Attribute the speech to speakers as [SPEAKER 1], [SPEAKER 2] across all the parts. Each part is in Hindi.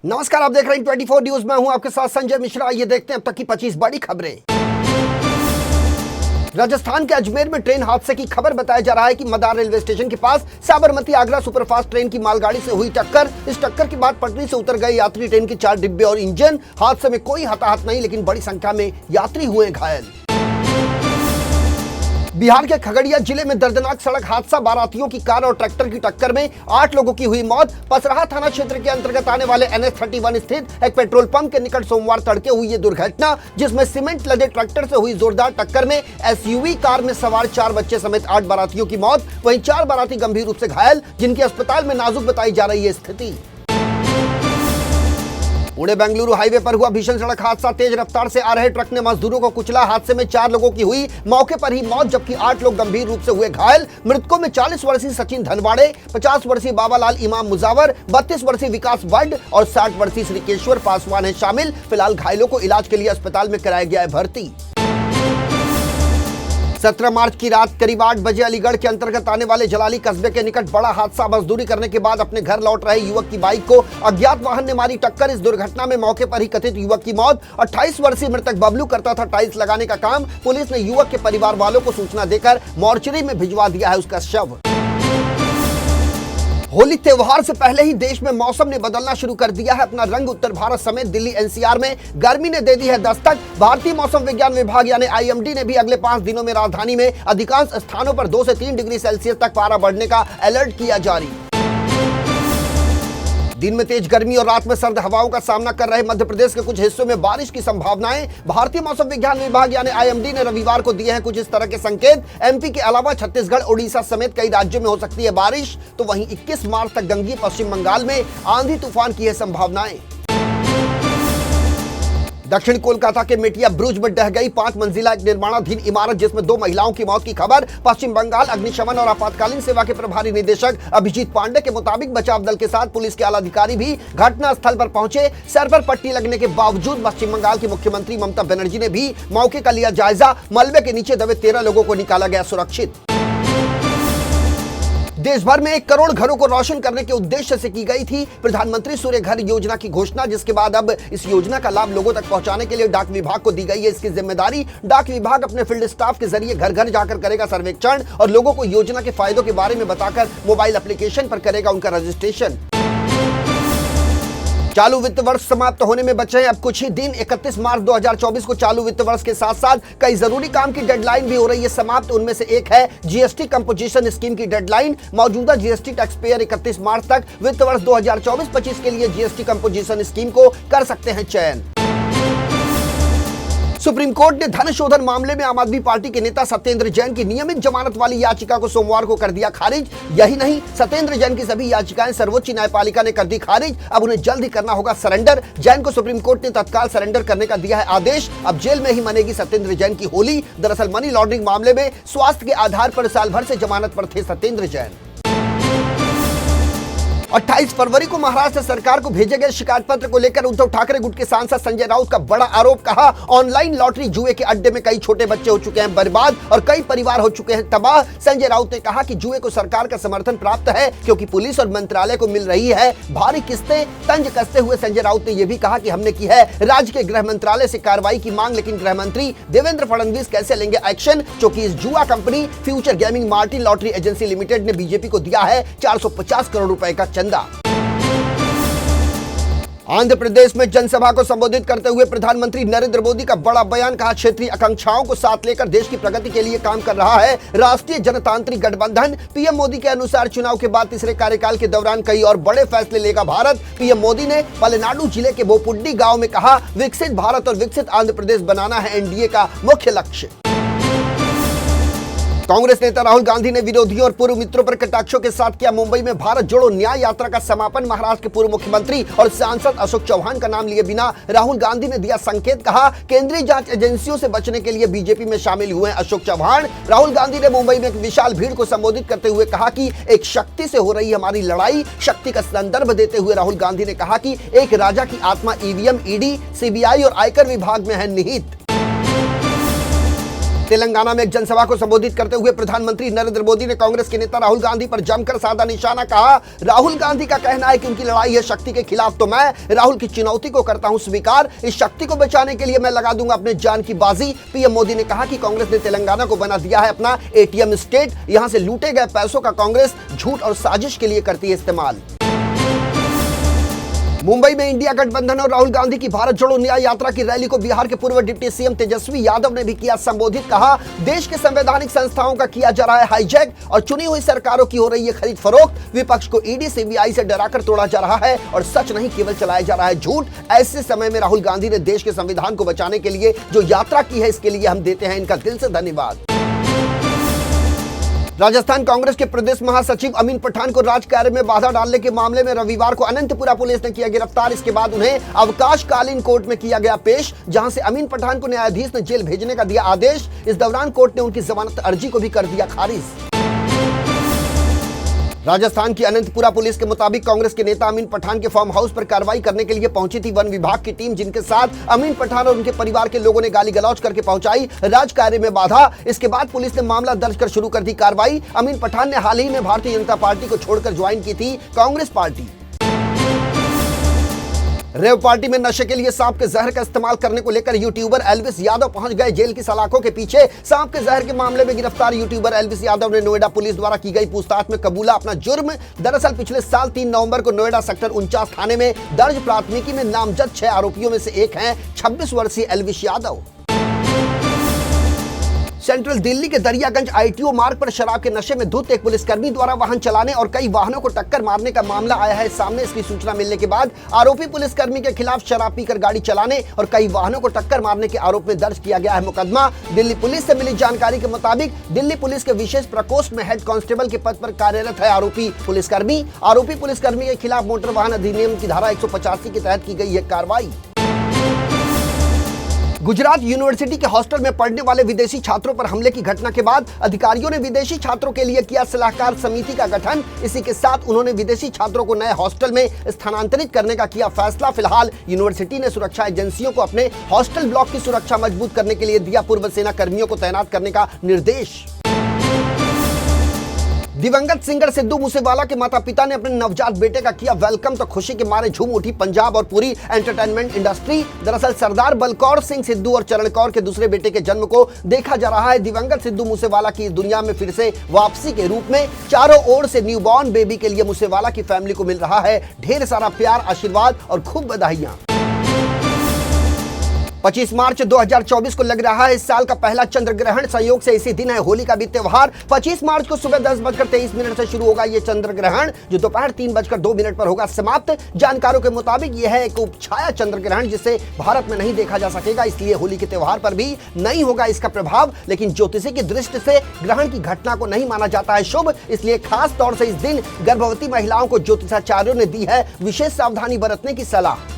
[SPEAKER 1] नमस्कार, आप देख रहे हैं 24 न्यूज। मैं हूं आपके साथ संजय मिश्रा। ये देखते हैं अब तक की 25 बड़ी खबरें। राजस्थान के अजमेर में ट्रेन हादसे की खबर बताया जा रहा है कि मदार रेलवे स्टेशन के पास साबरमती आगरा सुपरफास्ट ट्रेन की मालगाड़ी से हुई टक्कर। इस टक्कर के बाद पटरी से उतर गए यात्री ट्रेन के 4 डिब्बे और इंजन। हादसे में कोई हताहत नहीं, लेकिन बड़ी संख्या में यात्री हुए घायल। बिहार के खगड़िया जिले में दर्दनाक सड़क हादसा। बारातियों की कार और ट्रैक्टर की टक्कर में 8 लोगों की हुई मौत। पसराहा थाना क्षेत्र के अंतर्गत आने वाले NH 31 स्थित एक पेट्रोल पंप के निकट सोमवार तड़के हुई ये दुर्घटना, जिसमें सीमेंट लदे ट्रैक्टर से हुई जोरदार टक्कर में SUV कार में सवार 4 बच्चे समेत 8 बारातियों की मौत। वहीं 4 बाराती गंभीर रूप से घायल, जिनकी अस्पताल में नाजुक बताई जा रही है स्थिति। पुणे बेंगलुरु हाईवे पर हुआ भीषण सड़क हादसा। तेज रफ्तार से आ रहे ट्रक ने मजदूरों को कुचला। हादसे में 4 लोगों की हुई मौके पर ही मौत, जबकि 8 लोग गंभीर रूप से हुए घायल। मृतकों में 40 वर्षीय सचिन धनवाड़े, 50 वर्षीय बाबालाल इमाम मुजावर, 32 वर्षीय विकास वड और 60 वर्षीय श्रीकेश्वर पासवान है शामिल। फिलहाल घायलों को इलाज के लिए अस्पताल में कराया गया है भर्ती। 17 मार्च की रात करीब 8 बजे अलीगढ़ के अंतर्गत आने वाले जलाली कस्बे के निकट बड़ा हादसा। मजदूरी करने के बाद अपने घर लौट रहे युवक की बाइक को अज्ञात वाहन ने मारी टक्कर। इस दुर्घटना में मौके पर ही कथित युवक की मौत। 28 वर्षीय मृतक बबलू करता था टाइल्स लगाने का काम। पुलिस ने युवक के परिवार वालों को सूचना देकर मोर्चरी में भिजवा दिया है उसका शव। होली त्योहार से पहले ही देश में मौसम ने बदलना शुरू कर दिया है अपना रंग। उत्तर भारत समेत दिल्ली NCR में गर्मी ने दे दी है दस्तक। भारतीय मौसम विज्ञान विभाग यानी IMD ने भी अगले 5 दिनों में राजधानी में अधिकांश स्थानों पर 2 से 3 डिग्री सेल्सियस तक पारा बढ़ने का अलर्ट किया जारी। दिन में तेज गर्मी और रात में सर्द हवाओं का सामना कर रहे मध्य प्रदेश के कुछ हिस्सों में बारिश की संभावनाएं। भारतीय मौसम विज्ञान विभाग यानी IMD ने रविवार को दिए हैं कुछ इस तरह के संकेत। MP के अलावा छत्तीसगढ़, उड़ीसा समेत कई राज्यों में हो सकती है बारिश। तो वहीं 21 मार्च तक गंगी पश्चिम बंगाल में आंधी तूफान की है संभावनाएं। दक्षिण कोलकाता के मेटिया ब्रुज में ढह गई 5 मंजिला एक निर्माणाधीन इमारत, जिसमें 2 महिलाओं की मौत की खबर। पश्चिम बंगाल अग्निशमन और आपातकालीन सेवा के प्रभारी निदेशक अभिजीत पांडे के मुताबिक बचाव दल के साथ पुलिस के आला अधिकारी भी घटनास्थल पर पहुंचे। सर पर पट्टी लगने के बावजूद पश्चिम बंगाल की मुख्यमंत्री ममता बनर्जी ने भी मौके का लिया जायजा। मलबे के नीचे दबे 13 लोगों को निकाला गया सुरक्षित। देश भर में 1 करोड़ घरों को रोशन करने के उद्देश्य से की गई थी प्रधानमंत्री सूर्य घर योजना की घोषणा, जिसके बाद अब इस योजना का लाभ लोगों तक पहुंचाने के लिए डाक विभाग को दी गई है। इसकी जिम्मेदारी डाक विभाग अपने फील्ड स्टाफ के जरिए घर घर जाकर करेगा सर्वेक्षण और लोगों को योजना के फायदों के बारे में बताकर मोबाइल एप्लीकेशन पर करेगा उनका रजिस्ट्रेशन। चालू वित्त वर्ष समाप्त होने में बचे हैं अब कुछ ही दिन। 31 मार्च 2024 को चालू वित्त वर्ष के साथ साथ कई जरूरी काम की डेडलाइन भी हो रही है समाप्त। उनमें से एक है GST कंपोजिशन स्कीम की डेडलाइन। मौजूदा GST टैक्स पेयर 31 मार्च तक वित्त वर्ष 2024-25 के लिए GST कंपोजिशन स्कीम को कर सकते हैं चयन। सुप्रीम कोर्ट ने धन शोधन मामले में आम आदमी पार्टी के नेता सत्येंद्र जैन की नियमित जमानत वाली याचिका को सोमवार को कर दिया खारिज। यही नहीं, सत्येंद्र जैन की सभी याचिकाएं सर्वोच्च न्यायपालिका ने कर दी खारिज। अब उन्हें जल्द ही करना होगा सरेंडर। जैन को सुप्रीम कोर्ट ने तत्काल सरेंडर करने का दिया है आदेश। अब जेल में ही मनेगी सत्येंद्र जैन की होली। दरअसल मनी लॉन्ड्रिंग मामले में स्वास्थ्य के आधार पर साल भर से जमानत पर थे सत्येंद्र जैन। 28 फरवरी को महाराष्ट्र सरकार को भेजे गए शिकायत पत्र को लेकर उद्धव ठाकरे गुट के सांसद संजय राउत का बड़ा आरोप। कहा, ऑनलाइन लॉटरी जुए के अड्डे में कई छोटे बच्चे हो चुके हैं बर्बाद और कई परिवार हो चुके हैं तबाह। संजय राउत ने कहा कि जुए को सरकार का समर्थन प्राप्त है क्योंकि पुलिस और मंत्रालय को मिल रही है भारी किस्तें। तंज कसते हुए संजय राउत ने यह भी कहा कि हमने की है राज्य के गृह मंत्रालय से कार्रवाई की मांग, लेकिन गृह मंत्री देवेंद्र फडणवीस कैसे लेंगे एक्शन, क्योंकि इस जुआ company future gaming Martin lottery agency limited ने बीजेपी को दिया है 450 करोड़ रुपए का चंदा। आंध्र प्रदेश में जनसभा को संबोधित करते हुए प्रधानमंत्री नरेंद्र मोदी का बड़ा बयान। कहा, क्षेत्रीय आकांक्षाओं को साथ लेकर देश की प्रगति के लिए काम कर रहा है राष्ट्रीय जनतांत्रिक गठबंधन। पीएम मोदी के अनुसार चुनाव के बाद तीसरे कार्यकाल के दौरान कई और बड़े फैसले लेगा भारत। पीएम मोदी ने पलेनाडु जिले के बोपुड्डी गांव में कहा, विकसित भारत और विकसित आंध्र प्रदेश बनाना है एनडीए का मुख्य लक्ष्य। कांग्रेस नेता राहुल गांधी ने विरोधियों और पूर्व मित्रों पर कटाक्षों के साथ किया मुंबई में भारत जोड़ो न्याय यात्रा का समापन। महाराष्ट्र के पूर्व मुख्यमंत्री और सांसद अशोक चौहान का नाम लिए बिना राहुल गांधी ने दिया संकेत। कहा, केंद्रीय जांच एजेंसियों से बचने के लिए बीजेपी में शामिल हुए हैं अशोक चौहान। राहुल गांधी ने मुंबई में एक विशाल भीड़ को संबोधित करते हुए कहा कि एक शक्ति से हो रही हमारी लड़ाई। शक्ति का संदर्भ देते हुए राहुल गांधी ने कहा कि एक राजा की आत्मा ईवीएम, ईडी, सीबीआई और आयकर विभाग में है निहित। तेलंगाना में एक जनसभा को संबोधित करते हुए प्रधानमंत्री नरेंद्र मोदी ने कांग्रेस के नेता राहुल गांधी पर जमकर साधा निशाना कहा। राहुल गांधी का कहना है कि उनकी लड़ाई है शक्ति के खिलाफ, तो मैं राहुल की चुनौती को करता हूं स्वीकार। इस शक्ति को बचाने के लिए मैं लगा दूंगा अपने जान की बाजी। पीएम मोदी ने कहा कि कांग्रेस ने तेलंगाना को बना दिया है अपना एटीएम स्टेट। यहां से लूटे गए पैसों का कांग्रेस झूठ और साजिश के लिए करती है इस्तेमाल। मुंबई में इंडिया गठबंधन और राहुल गांधी की भारत जोड़ो न्याय यात्रा की रैली को बिहार के पूर्व डिप्टी सीएम तेजस्वी यादव ने भी किया संबोधित। कहा, देश के संवैधानिक संस्थाओं का किया जा रहा है हाईजैक और चुनी हुई सरकारों की हो रही है खरीद फरोख्त। विपक्ष को ईडी सीबीआई से डराकर तोड़ा जा रहा है और सच नहीं केवल चलाया जा रहा है झूठ। ऐसे समय में राहुल गांधी ने देश के संविधान को बचाने के लिए जो यात्रा की है, इसके लिए हम देते हैं इनका दिल से धन्यवाद। राजस्थान कांग्रेस के प्रदेश महासचिव अमीन पठान को राजकार्य में बाधा डालने के मामले में रविवार को अनंतपुरा पुलिस ने किया गिरफ्तार। इसके बाद उन्हें अवकाशकालीन कोर्ट में किया गया पेश, जहां से अमीन पठान को न्यायाधीश ने जेल भेजने का दिया आदेश। इस दौरान कोर्ट ने उनकी जमानत अर्जी को भी कर दिया खारिज। राजस्थान की अनंतपुरा पुलिस के मुताबिक कांग्रेस के नेता अमीन पठान के फार्म हाउस पर कार्रवाई करने के लिए पहुंची थी वन विभाग की टीम, जिनके साथ अमीन पठान और उनके परिवार के लोगों ने गाली गलौज करके पहुंचाई राजकार्य में बाधा। इसके बाद पुलिस ने मामला दर्ज कर शुरू कर दी कार्रवाई। अमीन पठान ने हाल ही में भारतीय जनता पार्टी को छोड़कर ज्वाइन की थी कांग्रेस पार्टी। रेव पार्टी में नशे के लिए सांप के जहर का इस्तेमाल करने को लेकर यूट्यूबर एल्विस यादव पहुंच गए जेल की सलाखों के पीछे। सांप के जहर के मामले में गिरफ्तार यूट्यूबर एल्विस यादव ने नोएडा पुलिस द्वारा की गई पूछताछ में कबूला अपना जुर्म। दरअसल पिछले साल 3 नवंबर को नोएडा सेक्टर 49 थाने में दर्ज प्राथमिकी में नामजद 6 आरोपियों में से एक हैं 26 वर्षीय एल्विस यादव। सेंट्रल दिल्ली के दरियागंज आईटीओ मार्ग पर शराब के नशे में धुत एक पुलिसकर्मी द्वारा वाहन चलाने और कई वाहनों को टक्कर मारने का मामला आया है सामने। इसकी सूचना मिलने के बाद आरोपी पुलिसकर्मी के खिलाफ शराब पीकर गाड़ी चलाने और कई वाहनों को टक्कर मारने के आरोप में दर्ज किया गया है मुकदमा। दिल्ली पुलिस से मिली जानकारी के मुताबिक दिल्ली पुलिस के विशेष प्रकोष्ठ में हेड कांस्टेबल के पद पर कार्यरत है आरोपी पुलिसकर्मी के खिलाफ मोटर वाहन अधिनियम की धारा 185 के तहत की गई है कार्रवाई। गुजरात यूनिवर्सिटी के हॉस्टल में पढ़ने वाले विदेशी छात्रों पर हमले की घटना के बाद अधिकारियों ने विदेशी छात्रों के लिए किया सलाहकार समिति का गठन। इसी के साथ उन्होंने विदेशी छात्रों को नए हॉस्टल में स्थानांतरित करने का किया फैसला। फिलहाल यूनिवर्सिटी ने सुरक्षा एजेंसियों को अपने हॉस्टल ब्लॉक की सुरक्षा मजबूत करने के लिए दिया पूर्व सेना कर्मियों को तैनात करने का निर्देश। दिवंगत सिंगर सिद्धू मूसेवाला के माता पिता ने अपने नवजात बेटे का किया वेलकम, तो खुशी के मारे झूम उठी पंजाब और पूरी एंटरटेनमेंट इंडस्ट्री। दरअसल सरदार बलकौर सिंह सिद्धू और चरण कौर के दूसरे बेटे के जन्म को देखा जा रहा है। दिवंगत सिद्धू मूसेवाला की दुनिया में फिर से वापसी के रूप में चारों ओर से न्यूबॉर्न बेबी के लिए मूसेवाला की फैमिली को मिल रहा है ढेर सारा प्यार, आशीर्वाद और खूब बधाइयां। 25 मार्च 2024 को लग रहा है इस साल का पहला चंद्र ग्रहण। संयोग से इसी दिन है होली का भी त्योहार। 25 मार्च को सुबह 10:23 से शुरू होगा ये चंद्र ग्रहण, जो दोपहर 3:02 पर होगा समाप्त। जानकारों के मुताबिक यह है एक उपछाया चंद्र ग्रहण जिसे भारत में नहीं देखा जा सकेगा, इसलिए होली के त्योहार पर भी नहीं होगा इसका प्रभाव। लेकिन ज्योतिषी की दृष्टि से ग्रहण की घटना को नहीं माना जाता है शुभ, इसलिए खास तौर से इस दिन गर्भवती महिलाओं को ज्योतिषाचार्यों ने दी है विशेष सावधानी बरतने की सलाह।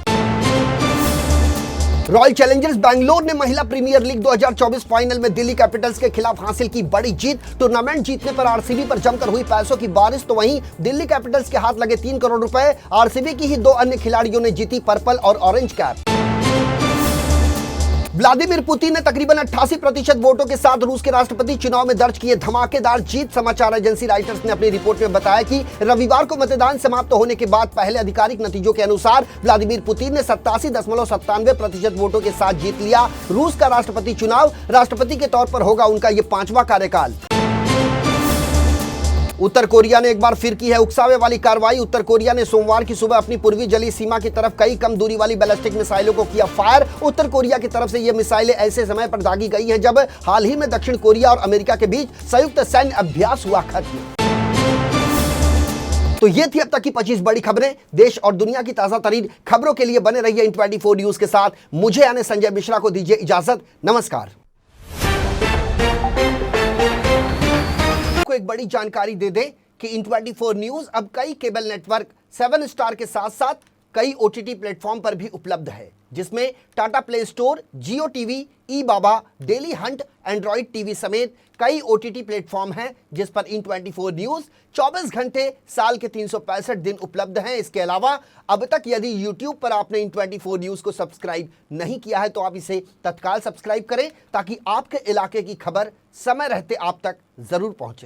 [SPEAKER 1] रॉयल चैलेंजर्स बैंगलोर ने महिला प्रीमियर लीग 2024 फाइनल में दिल्ली कैपिटल्स के खिलाफ हासिल की बड़ी जीत। टूर्नामेंट जीतने पर आरसीबी पर जमकर हुई पैसों की बारिश, तो वहीं दिल्ली कैपिटल्स के हाथ लगे 3 करोड़ रुपए। आरसीबी की ही 2 अन्य खिलाड़ियों ने जीती पर्पल और ऑरेंज कैप। व्लादिमीर पुतिन ने तकरीबन 88% वोटों के साथ रूस के राष्ट्रपति चुनाव में दर्ज किए धमाकेदार जीत। समाचार एजेंसी रॉयटर्स ने अपनी रिपोर्ट में बताया कि रविवार को मतदान समाप्त होने के बाद पहले आधिकारिक नतीजों के अनुसार व्लादिमीर पुतिन ने 87.97% वोटों के साथ जीत लिया रूस का राष्ट्रपति चुनाव। राष्ट्रपति के तौर पर होगा उनका ये 5वां कार्यकाल। उत्तर कोरिया ने एक बार फिर की है उकसावे वाली कार्रवाई। उत्तर कोरिया ने सोमवार की सुबह अपनी पूर्वी जलीय सीमा की तरफ कई कम दूरी वाली बैलिस्टिक मिसाइलों को किया फायर। उत्तर कोरिया की तरफ से ये मिसाइलें ऐसे समय पर दागी गई हैं जब हाल ही में दक्षिण कोरिया और अमेरिका के बीच संयुक्त सैन्य अभ्यास हुआ खत्म। तो ये थी अब तक की 25 बड़ी खबरें। देश और दुनिया की ताजा तरीन खबरों के लिए बने रहिए N24 न्यूज के साथ। मुझे यानी संजय मिश्रा को दीजिए इजाजत। नमस्कार। को एक बड़ी जानकारी दे दें कि N24 न्यूज अब कई केबल नेटवर्क 7 स्टार के साथ साथ कई OTT प्लेटफॉर्म पर भी उपलब्ध है, जिसमें टाटा प्ले स्टोर, जियो टीवी, ई बाबा, डेली हंट, एंड्रॉइड टीवी समेत कई OTT प्लेटफॉर्म हैं जिस पर इन24 न्यूज 24 घंटे साल के 365 दिन उपलब्ध हैं। इसके अलावा अब तक यदि YouTube पर आपने इन24 न्यूज को सब्सक्राइब नहीं किया है तो आप इसे तत्काल सब्सक्राइब करें ताकि आपके इलाके की खबर समय रहते आप तक जरूर पहुंचे।